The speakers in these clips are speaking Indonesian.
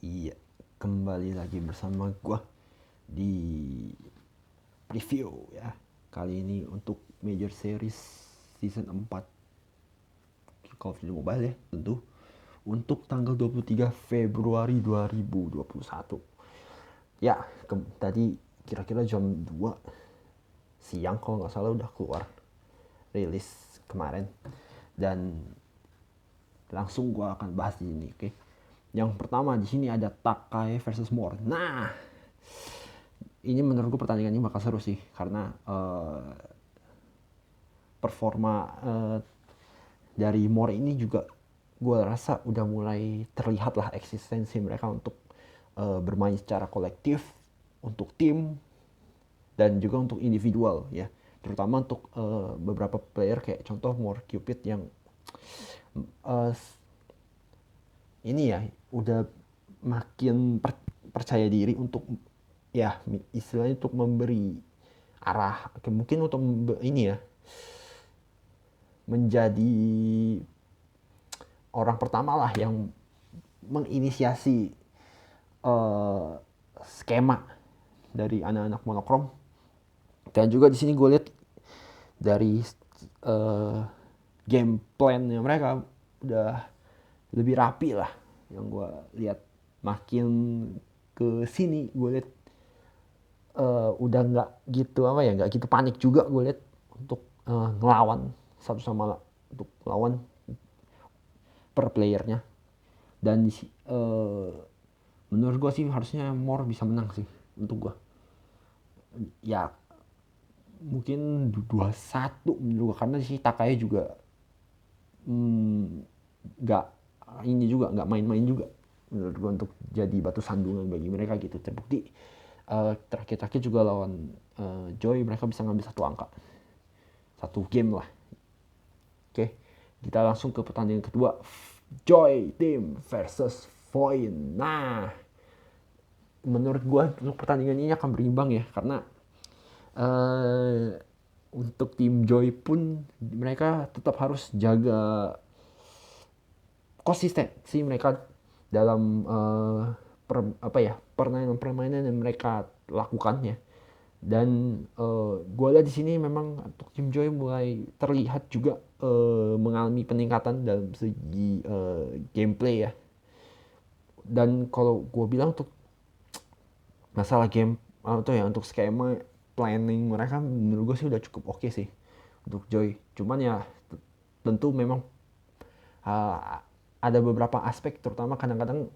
Iya, kembali lagi bersama gua di preview ya. Kali ini untuk Major Series Season 4 Call of Duty Mobile ya, tentu. Untuk tanggal 23 Februari 2021. Ya, tadi kira-kira jam 2 siang kalau nggak salah udah keluar rilis kemarin. Dan langsung gua akan bahas di sini, oke? Yang pertama di sini ada Takai versus Moore. Nah, ini menurut gue pertandingan ini bakal seru sih karena performa dari Moore ini juga gue rasa udah mulai terlihat lah eksistensi mereka untuk bermain secara kolektif untuk tim dan juga untuk individual ya, terutama untuk beberapa player kayak contoh Moore Cupid yang uh, ini ya udah makin percaya diri untuk ya istilahnya untuk memberi arah mungkin untuk ini ya menjadi orang pertama lah yang menginisiasi uh, skema dari anak-anak monokrom. Dan juga di sini gue lihat dari uh, game plan-nya mereka udah lebih rapi lah, yang gue lihat makin ke sini gue lihat udah nggak gitu apa ya, nggak gitu panik juga gue lihat untuk ngelawan satu sama untuk lawan per playernya. Dan menurut gue sih harusnya More bisa menang sih untuk gue ya, mungkin 2-1 menurut gue karena si Takaya juga nggak ini juga nggak main-main juga menurut gue untuk jadi batu sandungan bagi mereka gitu. Terbukti terakhir-terakhir juga lawan Joy mereka bisa ngambil satu angka, satu game lah. Oke, kita langsung ke pertandingan kedua, Joy Team versus Void. Nah, menurut gue untuk pertandingan ini akan berimbang ya karena untuk tim Joy pun mereka tetap harus jaga konsistensi mereka dalam apa ya permainan-permainan yang mereka lakukannya. Dan gue lihat di sini memang untuk tim Joy mulai terlihat juga mengalami peningkatan dalam segi gameplay ya. Dan kalau gue bilang untuk masalah game atau ya untuk skema planning mereka menurut gue sih udah cukup oke sih untuk Joy. Cuman ya tentu memang uh, ada beberapa aspek terutama kadang-kadang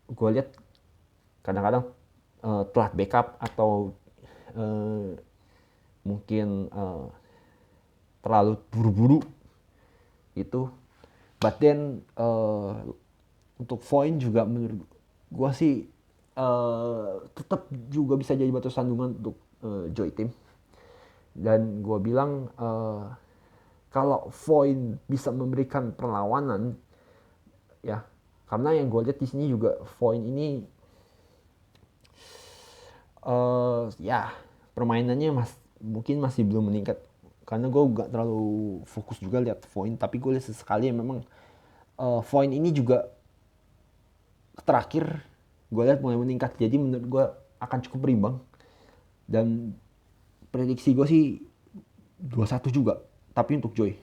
gue lihat kadang-kadang telat backup atau uh, mungkin terlalu buru-buru itu. But then untuk Void juga menurut gue sih tetap juga bisa jadi batu sandungan untuk Joy Team. Dan gue bilang kalau Void bisa memberikan perlawanan ya, karena yang gue lihat di sini juga Void ini ya permainannya mungkin masih belum meningkat karena gue gak terlalu fokus juga lihat Void, tapi gue lihat sesekali memang Void ini juga terakhir gue lihat mulai meningkat, jadi menurut gue akan cukup berimbang. Dan prediksi gue sih 2-1 juga, tapi untuk Joy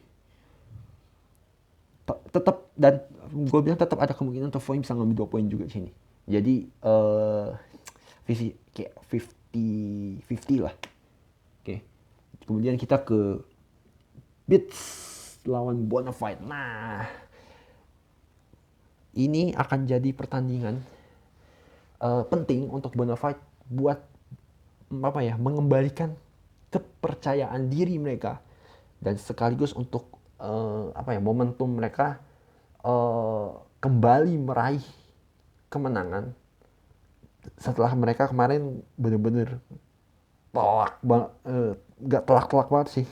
tetap, dan gue bilang tetap ada kemungkinan untuk Void bisa ngambil 2 poin juga di sini. Jadi kayak 50-50 lah. Oke. Kemudian kita ke Beats lawan Bonafide. Nah, ini akan jadi pertandingan penting untuk Bonafide buat apa ya, mengembalikan kepercayaan diri mereka dan sekaligus untuk apa ya, momentum mereka kembali meraih kemenangan setelah mereka kemarin bener-bener telak banget, gak telak-telak banget sih,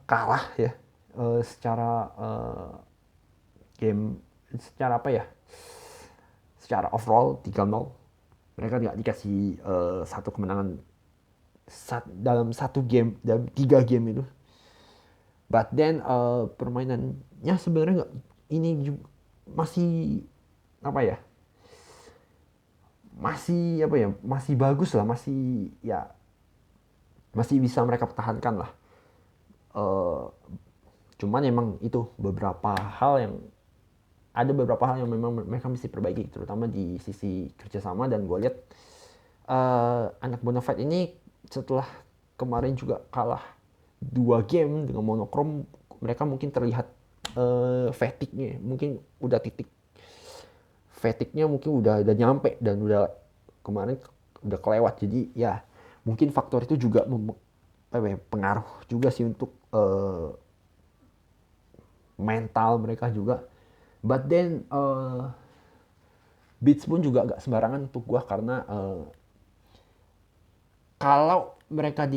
kalah ya secara game, secara apa ya, secara overall 3-0 mereka nggak dikasih satu kemenangan dalam satu game, dalam 3 game itu. But then permainannya sebenarnya nggak ini juga masih apa ya, masih bagus lah, masih bisa mereka pertahankan lah. Eh, Cuman emang itu ada beberapa hal yang memang mereka mesti perbaiki, terutama di sisi kerjasama. Dan gue lihat anak Bonafide ini setelah kemarin juga kalah 2 game dengan monokrom, mereka mungkin terlihat fatigue-nya, mungkin udah titik fatigue-nya mungkin udah nyampe, dan udah kemarin udah kelewat. Jadi ya mungkin faktor itu juga pengaruh juga sih untuk mental mereka juga. But then Beats pun juga gak sembarangan untuk gue, karena kalau mereka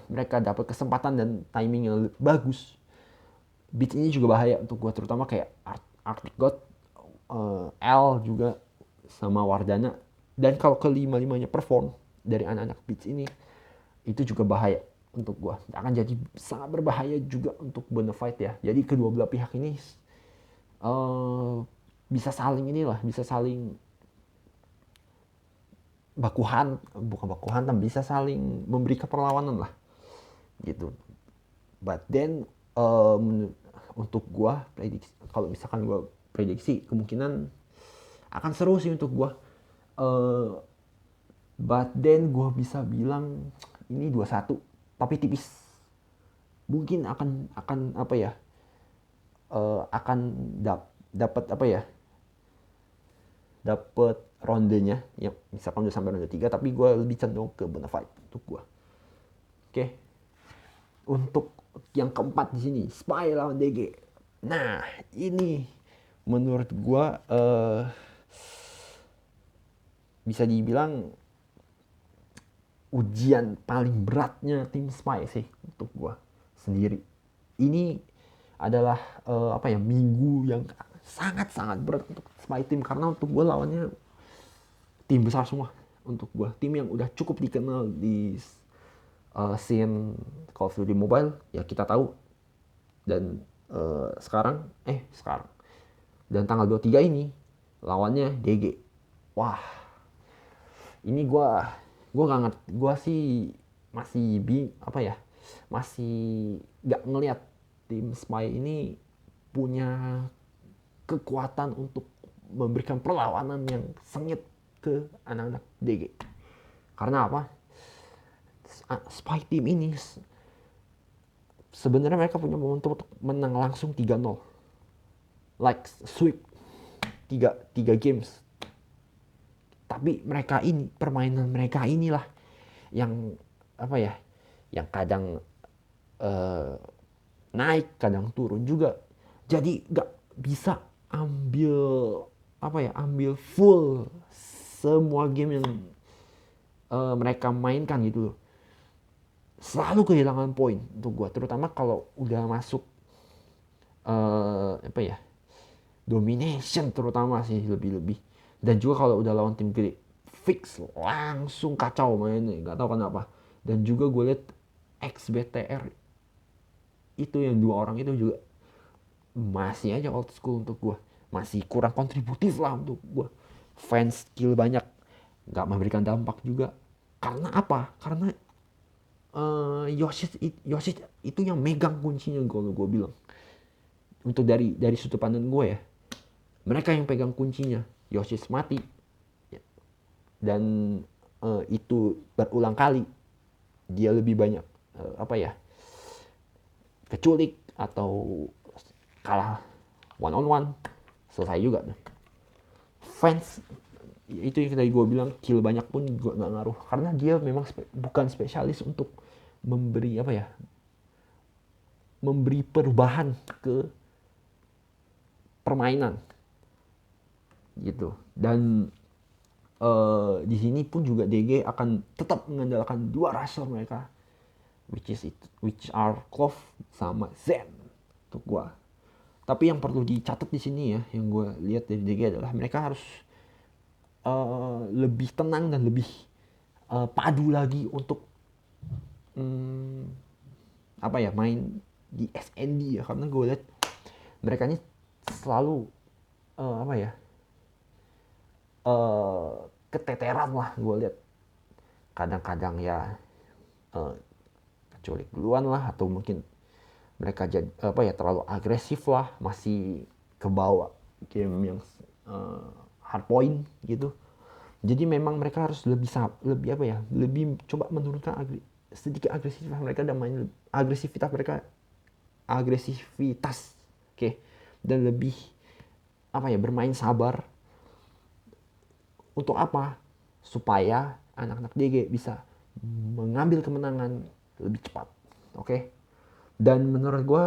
mereka dapat kesempatan dan timing yang bagus, Beats ini juga bahaya untuk gue, terutama kayak Arctic God, L juga, sama Wardana. Dan kalau kelima-limanya perform dari anak-anak Beats ini, itu juga bahaya untuk gue. Akan jadi sangat berbahaya juga untuk Bonafide ya. Jadi kedua belah pihak ini bisa saling bukan baku hantam, bisa saling memberikan perlawanan lah gitu. But then untuk gue prediksi, kalau misalkan gue prediksi, kemungkinan akan seru sih untuk gue. But then gue bisa bilang ini 2-1, tapi tipis. Mungkin akan apa ya, akan dapat apa ya, dapat rondenya ya, misalkan udah sampai ronde 3, tapi gue lebih cenderung ke Bonafide untuk gue. Oke. Untuk yang keempat di sini, Spy lawan DG. Nah, ini menurut gue bisa dibilang ujian paling beratnya tim Spy sih untuk gue sendiri. Ini adalah minggu yang sangat-sangat berat untuk Spy Team, karena untuk gue lawannya tim besar semua. Untuk gue tim yang udah cukup dikenal di scene Call of Duty Mobile ya, kita tahu. Dan sekarang dan tanggal 23 ini lawannya DG. Wah, ini gue gak ngerti, gue sih masih gak ngelihat tim Spy ini punya kekuatan untuk memberikan perlawanan yang sengit ke anak-anak DG. Karena apa? Spy Team ini sebenarnya mereka punya momentum untuk menang langsung 3-0, like sweep 3 games. Tapi permainan mereka inilah yang yang kadang naik, kadang turun juga. Jadi gak bisa ambil full semua game yang mereka mainkan gitu loh. Selalu kehilangan poin untuk gue, terutama kalau udah masuk domination, terutama sih lebih. Dan juga kalau udah lawan tim gede, fix langsung kacau mainnya, nggak tahu kenapa. Dan juga gue liat XBTR itu, yang 2 orang itu juga masih aja old school untuk gue, masih kurang kontributif lah untuk gue. Fans skill banyak, nggak memberikan dampak juga. Karena apa? Karena Yoshi itu yang megang kuncinya, kalau gue bilang. Untuk dari sudut pandang gue ya, mereka yang pegang kuncinya. Yoshi mati dan itu berulang kali. Dia lebih banyak keculik atau kalah one on one, selesai juga. Fans itu yang tadi gue bilang, kill banyak pun gue nggak ngaruh, karena dia memang bukan spesialis untuk memberi memberi perubahan ke permainan gitu. Dan di sini pun juga DG akan tetap mengandalkan 2 rusher mereka, which are Clove sama Zen untuk gua. Tapi yang perlu dicatat di sini ya, yang gue lihat dari DG adalah mereka harus lebih tenang dan lebih padu lagi untuk main di SND ya. Karena gue lihat mereka ini selalu apa ya, keteteran lah gue lihat. Kadang-kadang ya culik duluan lah, atau mungkin mereka jadi apa ya, terlalu agresif lah, masih kebawa game yang hard point gitu. Jadi memang mereka harus lebih apa ya, lebih coba menurunkan sedikit agresivitas mereka, dan main agresivitas, oke, dan lebih apa ya, bermain sabar. Untuk apa? Supaya anak-anak DG bisa mengambil kemenangan lebih cepat, oke. Dan menurut gue,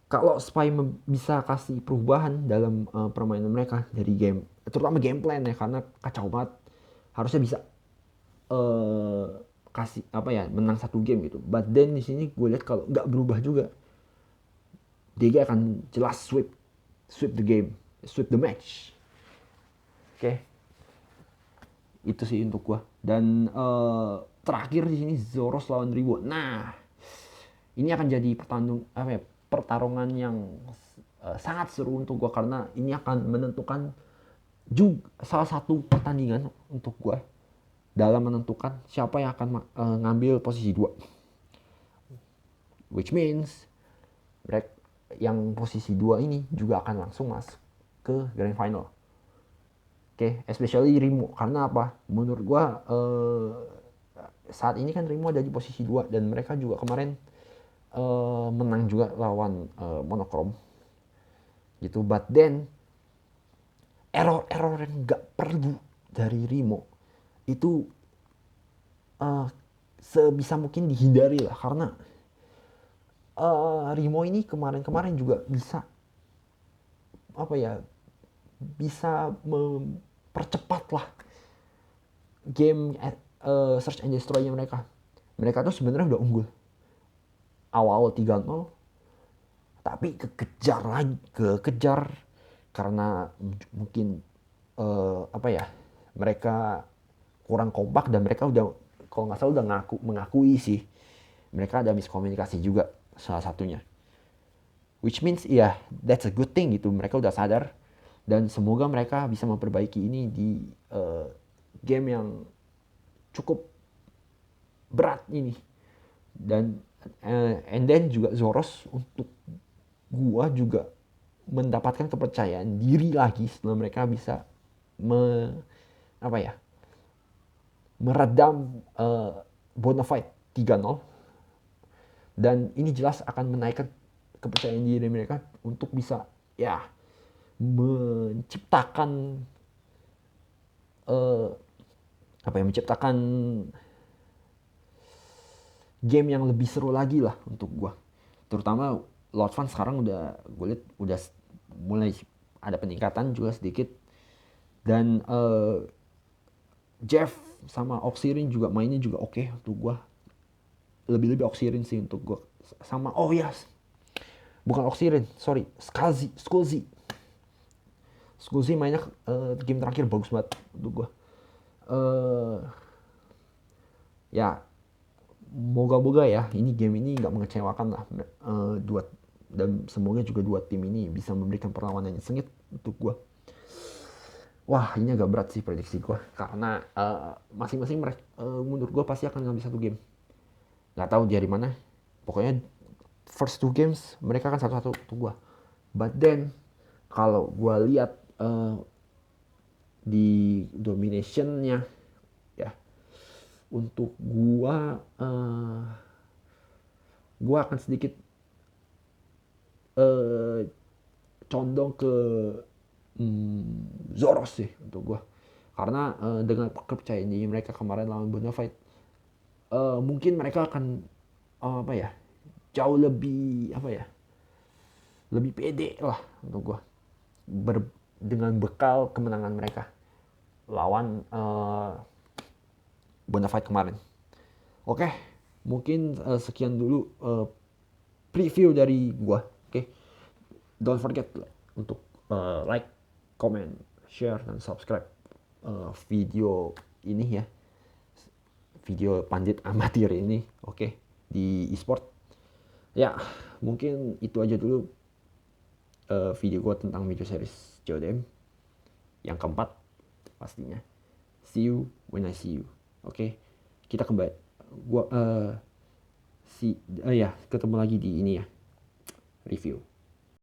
kalau Spy bisa kasih perubahan dalam permainan mereka dari game, terutama game plan ya, karena kacau banget, harusnya bisa kasih apa ya, menang satu game gitu. But then di sini gue lihat kalau nggak berubah juga, DG akan jelas sweep the game, sweep the match, oke. Itu sih untuk gue. Dan terakhir di sini Zoros lawan Rimo. Nah, ini akan jadi pertarungan yang sangat seru untuk gue, karena ini akan menentukan juga salah satu pertandingan untuk gue dalam menentukan siapa yang akan ngambil posisi 2, which means mereka yang posisi 2 ini juga akan langsung masuk ke grand final, oke. Especially Rimo, karena apa, menurut gue saat ini kan Rimo ada di posisi 2, dan mereka juga kemarin menang juga lawan Monochrome gitu. But then error yang nggak perlu dari Rimo itu sebisa mungkin dihindari lah, karena Rimo ini kemarin juga bisa apa ya, bisa mempercepat lah game search and destroy-nya mereka. Mereka tuh sebenarnya udah unggul awal 3-0, tapi kekejar karena mungkin apa ya, mereka kurang kompak, dan mereka udah, kalau nggak salah udah mengakui sih, mereka ada miskomunikasi juga salah satunya, which means yeah, that's a good thing gitu, mereka udah sadar, dan semoga mereka bisa memperbaiki ini di game yang cukup berat ini. Dan and then juga Zoros untuk gua juga mendapatkan kepercayaan diri lagi setelah mereka bisa apa ya, meredam Bonafide 3-0, dan ini jelas akan menaikkan kepercayaan diri mereka untuk bisa ya menciptakan menciptakan game yang lebih seru lagi lah untuk gua. Terutama Lord Van sekarang udah gue lihat udah mulai ada peningkatan juga sedikit, dan Jeff sama Oxirin juga mainnya juga oke untuk gua. Lebih Oxirin sih untuk gua. Sama bukan Oxirin, sorry, Skullzy mainnya game terakhir bagus banget untuk gua. Ya moga-moga ya ini game ini nggak mengecewakan lah, dan semoga juga dua tim ini bisa memberikan perlawanan yang sengit untuk gue. Wah, ini agak berat sih prediksi gue, karena masing-masing mereka menurut gue pasti akan ngambil satu game. Nggak tahu dari mana, pokoknya first two games mereka akan satu-satu untuk gue. But then kalau gue lihat di dominationnya ya, untuk gua akan sedikit condong ke Zoros sih untuk gua, karena dengan kepercayaan diri mereka kemarin lawan Bonafide, mungkin mereka akan apa ya, jauh lebih apa ya, lebih pede lah untuk gua dengan bekal kemenangan mereka lawan Bonafide kemarin. Oke, mungkin sekian dulu preview dari gua. Oke, don't forget untuk like, comment, share, dan subscribe video ini ya, video pandit amatir ini, oke, di eSport. Ya, mungkin itu aja dulu video gue tentang major series JODM yang keempat pastinya. See you when I see you. Oke, kita kembali. Ketemu lagi di ini ya, review.